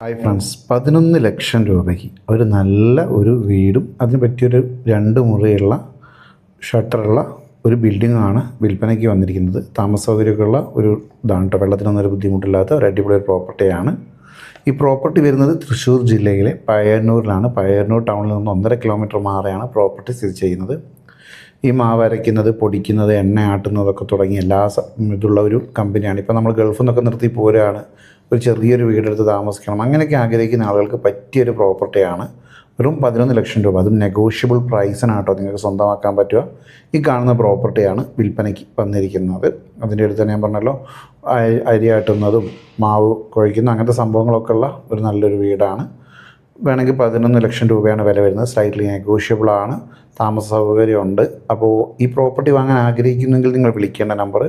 Hi friends, 11 ലക്ഷം രൂപയ്ക്ക് ഒരു നല്ല ഒരു വീടും അതിന് പറ്റിയൊരു 2 മുറിയുള്ള ഷട്ടറുള്ള ഒരു ബിൽഡിങ്ങാണ് വിൽപ്പനയ്ക്ക് വന്നിരിക്കുന്നത്. താമസ സൗകര്യമൊക്കെയുള്ള ഒരു ഇതാണ് കേട്ടോ. വെള്ളത്തിനൊന്നും ഒരു ബുദ്ധിമുട്ടില്ലാത്ത ഒരു അടിപൊളി ഒരു പ്രോപ്പർട്ടിയാണ്. ഈ പ്രോപ്പർട്ടി വരുന്നത് തൃശ്ശൂർ ജില്ലയിലെ പയ്യന്നൂരിലാണ്. പയ്യന്നൂർ ടൗണിൽ നിന്ന് 1.5 കിലോമീറ്റർ മാറിയാണ് പ്രോപ്പർട്ടി സ്ഥിതി ചെയ്യുന്നത്. ഈ മാവ് അരയ്ക്കുന്നത്, പൊടിക്കുന്നത്, എണ്ണ ആട്ടുന്നതൊക്കെ തുടങ്ങി എല്ലാ ഇതുള്ള ഒരു കമ്പനിയാണ്. ഇപ്പോൾ നമ്മൾ ഗൾഫിൽ നിന്നൊക്കെ നിർത്തി പോരുകയാണ്, ഒരു ചെറിയൊരു വീടെടുത്ത് താമസിക്കണം, അങ്ങനെയൊക്കെ ആഗ്രഹിക്കുന്ന ആളുകൾക്ക് പറ്റിയൊരു പ്രോപ്പർട്ടിയാണ്. വെറും 11 ലക്ഷം രൂപ, അതും നെഗോഷ്യബിൾ പ്രൈസിനാട്ടോ നിങ്ങൾക്ക് സ്വന്തമാക്കാൻ പറ്റുക. ഈ കാണുന്ന പ്രോപ്പർട്ടിയാണ് വിൽപ്പനയ്ക്ക് വന്നിരിക്കുന്നത്. അതിൻ്റെ അടുത്ത് തന്നെ ഞാൻ പറഞ്ഞല്ലോ, അരി ആട്ടുന്നതും മാവ് കുഴയ്ക്കുന്ന അങ്ങനത്തെ സംഭവങ്ങളൊക്കെ ഉള്ള ഒരു നല്ലൊരു വീടാണ്. വേണമെങ്കിൽ 11 ലക്ഷം രൂപയാണ് വില വരുന്നത്. സ്ലൈറ്റ്ലി നെഗോഷ്യബിളാണ്. താമസ സൗകര്യമുണ്ട്. അപ്പോൾ ഈ പ്രോപ്പർട്ടി വാങ്ങാൻ ആഗ്രഹിക്കുന്നെങ്കിൽ നിങ്ങൾ വിളിക്കേണ്ട നമ്പർ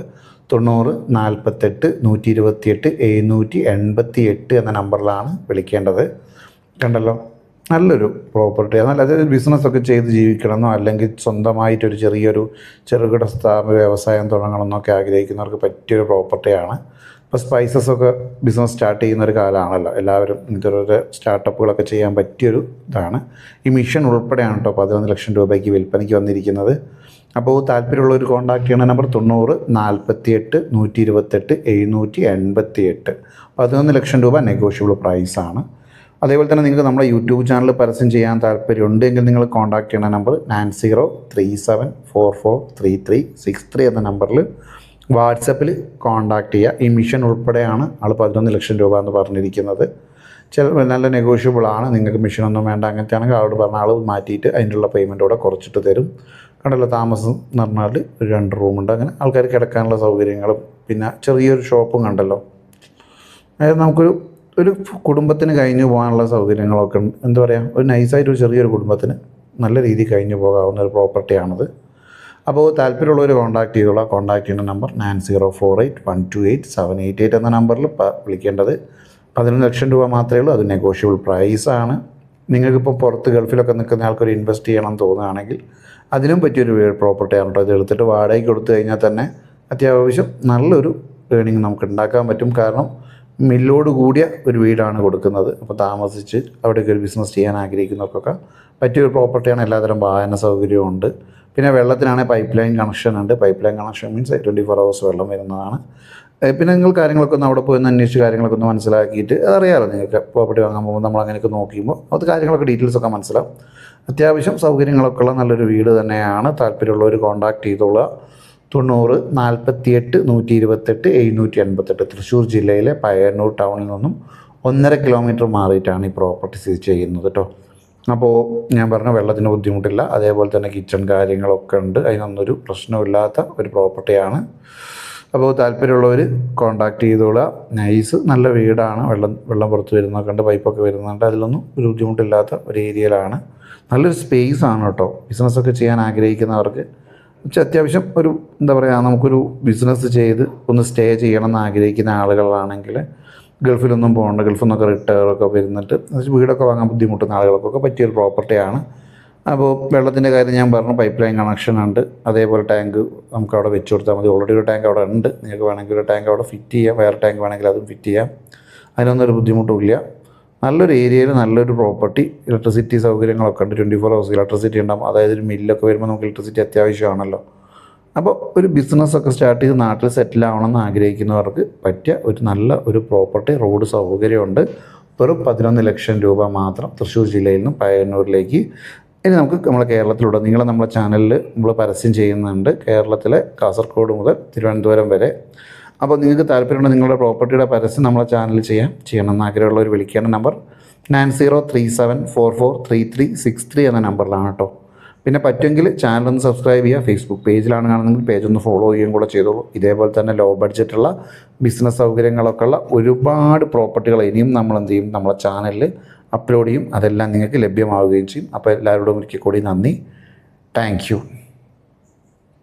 90 48 128 788 എന്ന നമ്പറിലാണ് വിളിക്കേണ്ടത്. കണ്ടല്ലോ, നല്ലൊരു പ്രോപ്പർട്ടിയാണ്. അതായത് ബിസിനസ്സൊക്കെ ചെയ്ത് ജീവിക്കണമെന്നോ അല്ലെങ്കിൽ സ്വന്തമായിട്ടൊരു ചെറിയൊരു ചെറുകിട വ്യവസായം തുടങ്ങണമെന്നൊക്കെ ആഗ്രഹിക്കുന്നവർക്ക് പറ്റിയൊരു പ്രോപ്പർട്ടിയാണ്. ഇപ്പോൾ സ്പൈസസൊക്കെ ബിസിനസ് സ്റ്റാർട്ട് ചെയ്യുന്നൊരു കാലമാണല്ലോ, എല്ലാവരും ഇത്തരത്തിലുള്ള സ്റ്റാർട്ടപ്പുകളൊക്കെ ചെയ്യാൻ പറ്റിയൊരു ഇതാണ്. ഈ മിഷൻ ഉൾപ്പെടെയാണ് കേട്ടോ 11 ലക്ഷം രൂപയ്ക്ക് വിൽപ്പനയ്ക്ക് വന്നിരിക്കുന്നത്. അപ്പോൾ താല്പര്യമുള്ളവർ കോൺടാക്ട് ചെയ്യുന്ന നമ്പർ 90 48 128 788. 11 ലക്ഷം രൂപ നെഗോഷ്യബിൾ പ്രൈസാണ്. അതേപോലെ തന്നെ നിങ്ങൾക്ക് നമ്മുടെ യൂട്യൂബ് ചാനൽ പരസ്യം ചെയ്യാൻ താല്പര്യമുണ്ടെങ്കിൽ നിങ്ങൾ കോൺടാക്ട് ചെയ്യുന്ന നമ്പർ 9037443363 എന്ന നമ്പറിൽ വാട്സപ്പിൽ കോൺടാക്ട് ചെയ്യുക. ഈ മിഷൻ ഉൾപ്പെടെയാണ് ആൾ 11 ലക്ഷം രൂപ എന്ന് പറഞ്ഞിരിക്കുന്നത്. നല്ല നെഗോഷ്യബിളാണ്. നിങ്ങൾക്ക് മിഷനൊന്നും വേണ്ട അങ്ങനത്തെ ആണെങ്കിൽ ആളോട് പറഞ്ഞ ആൾ മാറ്റിയിട്ട് അതിനുള്ള പേയ്മെൻറ്റ് കൂടെ കുറച്ചിട്ട് തരും. കണ്ടല്ലോ, താമസം എന്ന് പറഞ്ഞാൽ ഒരു 2 റൂമുണ്ട്. അങ്ങനെ ആൾക്കാർ കിടക്കാനുള്ള സൗകര്യങ്ങളും പിന്നെ ചെറിയൊരു ഷോപ്പും കണ്ടല്ലോ. അതായത് നമുക്കൊരു കുടുംബത്തിന് കഴിഞ്ഞു പോകാനുള്ള സൗകര്യങ്ങളൊക്കെ ഉണ്ട്. എന്താ പറയുക, ഒരു നൈസായിട്ടൊരു ചെറിയൊരു കുടുംബത്തിന് നല്ല രീതിയിൽ കഴിഞ്ഞു പോകാവുന്ന ഒരു പ്രോപ്പർട്ടിയാണത്. അപ്പോൾ താല്പര്യമുള്ളവർ കോൺടാക്ട് ചെയ്തോളാം. കോൺടാക്ട് ചെയ്യുന്ന നമ്പർ 9048 128 788 എന്ന നമ്പറിൽ വിളിക്കേണ്ടത്. 11 ലക്ഷം രൂപ മാത്രമേ ഉള്ളൂ. അത് നെഗോഷ്യബിൾ പ്രൈസാണ്. നിങ്ങൾക്കിപ്പോൾ പുറത്ത് ഗൾഫിലൊക്കെ നിൽക്കുന്ന ആൾക്കൊരു ഇൻവെസ്റ്റ് ചെയ്യണം തോന്നുകയാണെങ്കിൽ അതിനും പറ്റിയൊരു പ്രോപ്പർട്ടിയാണ് കേട്ടോ. ഇത് എടുത്തിട്ട് വാടകയ്ക്ക് കൊടുത്തു കഴിഞ്ഞാൽ തന്നെ അത്യാവശ്യം നല്ലൊരു ഏണിങ് നമുക്ക് ഉണ്ടാക്കാൻ പറ്റും. കാരണം മില്ലോട് കൂടിയ ഒരു വീടാണ് കൊടുക്കുന്നത്. അപ്പോൾ താമസിച്ച് അവിടേക്ക് ഒരു ബിസിനസ് ചെയ്യാൻ ആഗ്രഹിക്കുന്നവർക്കൊക്കെ പറ്റിയൊരു പ്രോപ്പർട്ടിയാണ്. എല്ലാതരം വാഹന സൗകര്യവും ഉണ്ട്. പിന്നെ വെള്ളത്തിനാണെങ്കിൽ പൈപ്പ് ലൈൻ കണക്ഷൻ ഉണ്ട്. Pipe line connection means 24 hours വെള്ളം വരുന്നതാണ്. പിന്നെ നിങ്ങൾ കാര്യങ്ങളൊക്കെ ഒന്ന് അവിടെ പോയി ഒന്ന് അന്വേഷിച്ച് കാര്യങ്ങളൊക്കെ ഒന്ന് മനസ്സിലാക്കിയിട്ട് അതറിയാമല്ലോ, നിങ്ങൾക്ക് പ്രോപ്പർട്ടി വാങ്ങാൻ പോകുമ്പോൾ നമ്മൾ അങ്ങനെയൊക്കെ നോക്കുമ്പോൾ അത് കാര്യങ്ങളൊക്കെ ഡീറ്റെയിൽസൊക്കെ മനസ്സിലാവും. അത്യാവശ്യം സൗകര്യങ്ങളൊക്കെ ഉള്ള നല്ലൊരു വീട് തന്നെയാണ്. താല്പര്യമുള്ളവർ കോൺടാക്ട് ചെയ്തോളുക. 90 48 128 788. തൃശ്ശൂർ ജില്ലയിലെ പയ്യന്നൂർ ടൗണിൽ നിന്നും 1.5 കിലോമീറ്റർ മാറിയിട്ടാണ് ഈ പ്രോപ്പർട്ടി സ്ഥിതി ചെയ്യുന്നത് കേട്ടോ. അപ്പോൾ ഞാൻ പറഞ്ഞ വെള്ളത്തിന് ബുദ്ധിമുട്ടില്ല. അതേപോലെ തന്നെ കിച്ചൺ കാര്യങ്ങളൊക്കെ ഉണ്ട്. അതിനൊന്നൊരു പ്രശ്നമില്ലാത്ത ഒരു പ്രോപ്പർട്ടിയാണ്. അപ്പോൾ താല്പര്യമുള്ളവർ കോൺടാക്ട് ചെയ്തോളുക. നൈസ് നല്ല വീടാണ്. വെള്ളം പുറത്ത് വരുന്നതൊക്കെ ഉണ്ട്, പൈപ്പൊക്കെ വരുന്നുണ്ട്. അതിലൊന്നും ഒരു ബുദ്ധിമുട്ടില്ലാത്ത ഒരു ഏരിയയിലാണ്. നല്ലൊരു സ്പേസ് ആണ് കേട്ടോ. ബിസിനസ്സൊക്കെ ചെയ്യാൻ ആഗ്രഹിക്കുന്നവർക്ക് അത്യാവശ്യം ഒരു എന്താ പറയുക, നമുക്കൊരു ബിസിനസ് ചെയ്ത് ഒന്ന് സ്റ്റേ ചെയ്യണം എന്ന് ആഗ്രഹിക്കുന്ന ആളുകളാണെങ്കിൽ ഗൾഫിലൊന്നും പോകണ്ട, ഗൾഫിൽ നിന്നൊക്കെ റിട്ടയറൊക്കെ വരുന്നിട്ട് വീടൊക്കെ വാങ്ങാൻ ബുദ്ധിമുട്ടുന്ന ആളുകൾക്കൊക്കെ പറ്റിയൊരു പ്രോപ്പർട്ടിയാണ്. അപ്പോൾ വെള്ളത്തിൻ്റെ കാര്യം ഞാൻ പറഞ്ഞു, പൈപ്പ് ലൈൻ കണക്ഷൻ ഉണ്ട്. അതേപോലെ ടാങ്ക് നമുക്ക് അവിടെ വെച്ച് കൊടുത്താൽ മതി. ഓൾറെഡി ഒരു ടാങ്ക് അവിടെ ഉണ്ട്. നിങ്ങൾക്ക് വേണമെങ്കിൽ ഒരു ടാങ്ക് അവിടെ ഫിറ്റ് ചെയ്യാം. വേറെ ടാങ്ക് വേണമെങ്കിൽ അതും ഫിറ്റ് ചെയ്യാം. അതിനൊന്നും ഒരു ബുദ്ധിമുട്ടുമില്ല. നല്ലൊരു ഏരിയയിൽ നല്ലൊരു പ്രോപ്പർട്ടി. ഇലക്ട്രിസിറ്റി സൗകര്യങ്ങളൊക്കെ ഉണ്ട്. 24 hours ഇലക്ട്രിസിറ്റി ഉണ്ടാകും. അതായത് ഒരു മില്ലൊക്കെ വരുമ്പോൾ നമുക്ക് ഇലക്ട്രിസിറ്റി അത്യാവശ്യമാണല്ലോ. അപ്പോൾ ഒരു ബിസിനസ്സൊക്കെ സ്റ്റാർട്ട് ചെയ്ത് നാട്ടിൽ സെറ്റിൽ ആവണമെന്ന് ആഗ്രഹിക്കുന്നവർക്ക് പറ്റിയ ഒരു നല്ല ഒരു പ്രോപ്പർട്ടി. റോഡ് സൗകര്യമുണ്ട്. വെറും 11 ലക്ഷം രൂപ മാത്രം തൃശ്ശൂർ ജില്ലയിൽ നിന്നും പയ്യന്നൂരിലേക്ക്. ഇനി നമുക്ക് നമ്മളെ കേരളത്തിലുടനീളം നമ്മളെ ചാനലിൽ നമ്മൾ പരസ്യം ചെയ്യുന്നുണ്ട്. കേരളത്തിലെ കാസർഗോഡ് മുതൽ തിരുവനന്തപുരം വരെ. അപ്പോൾ നിങ്ങൾക്ക് താല്പര്യമുണ്ട് നിങ്ങളുടെ പ്രോപ്പർട്ടിയുടെ പരസ്യം നമ്മളെ ചാനലിൽ ചെയ്യണമെന്ന് ആഗ്രഹമുള്ളവർ വിളിക്കേണ്ട നമ്പർ 9037443363 എന്ന നമ്പറിലാണ് കേട്ടോ. പിന്നെ പറ്റുമെങ്കിൽ ചാനലൊന്ന് സബ്സ്ക്രൈബ് ചെയ്യുക. ഫേസ്ബുക്ക് പേജിലാണ് കാണുന്നതെങ്കിൽ പേജ് ഒന്ന് ഫോളോ ചെയ്യുകയും കൂടെ ചെയ്തോളൂ. ഇതേപോലെ തന്നെ ലോ ബഡ്ജറ്റുള്ള ബിസിനസ് സൗകര്യങ്ങളൊക്കെ ഉള്ള ഒരുപാട് പ്രോപ്പർട്ടികൾ ഇനിയും നമ്മൾ എന്ത് ചെയ്യും, നമ്മളെ ചാനലിൽ അപ്ലോഡ് ചെയ്യും. അതെല്ലാം നിങ്ങൾക്ക് ലഭ്യമാവുകയും ചെയ്യും. അപ്പോൾ എല്ലാവരോടും ഒരിക്കൽ കൂടി നന്ദി. Thank you.